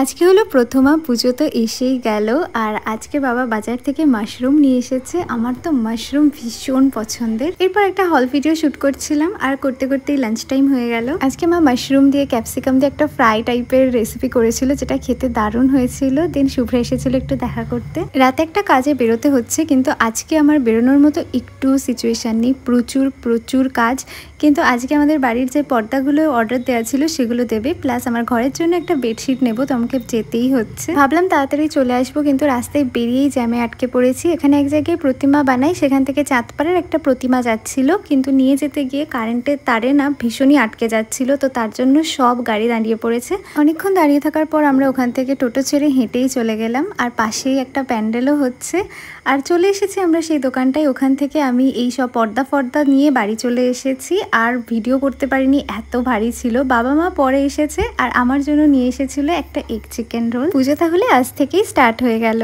আজকে হলো প্রথমা পুজো তো এসেই গেল। আর আজকে বাবা বাজার থেকে মাশরুম নিয়ে এসেছে। আমার তো মাশরুম ভীষণ পছন্দের। এরপর একটা হল ভিডিও শুট করছিলাম আর করতে করতেই লাঞ্চ টাইম হয়ে গেল। আজকে মা মাশরুম দিয়ে ক্যাপসিকাম দিয়ে একটা ফ্রাই টাইপের রেসিপি করেছিল, যেটা খেতে দারুণ হয়েছিল। দেন শুভ্রা এসেছিল একটু দেখা করতে। রাতে একটা কাজে বেরোতে হচ্ছে, কিন্তু আজকে আমার বেরোনোর মতো একটু সিচুয়েশন নেই। প্রচুর প্রচুর কাজ। কিন্তু আজকে আমাদের বাড়ির যে পর্দাগুলো অর্ডার দেওয়া ছিল সেগুলো দেবে, প্লাস আমার ঘরের জন্য একটা বেডশিট নেবো, তো আমাকে যেতেই হচ্ছে। ভাবলাম তাড়াতাড়ি চলে আসবো, কিন্তু রাস্তায় বেরিয়েই জ্যামে আটকে পড়েছি। এখানে এক জায়গায় প্রতিমা বানাই, সেখান থেকে চাঁদপাড়ার একটা প্রতিমা যাচ্ছিল, কিন্তু নিয়ে যেতে গিয়ে কারেন্টের তারে না ভীষণই আটকে যাচ্ছিল, তো তার জন্য সব গাড়ি দাঁড়িয়ে পড়েছে। অনেকক্ষণ দাঁড়িয়ে থাকার পর আমরা ওখান থেকে টোটো ছেড়ে হেঁটেই চলে গেলাম। আর পাশেই একটা প্যান্ডেলও হচ্ছে। আর চলে এসেছি আমরা সেই দোকানটায়। ওখান থেকে আমি এই সব পর্দা নিয়ে বাড়ি চলে এসেছি। আর ভিডিও করতে পারিনি, এত ভারী ছিল। বাবা মা পরে এসেছে আর আমার জন্য নিয়ে এসেছিল একটা এগ চিকেন রোল। পুজো তাহলে আজ থেকেই স্টার্ট হয়ে গেল।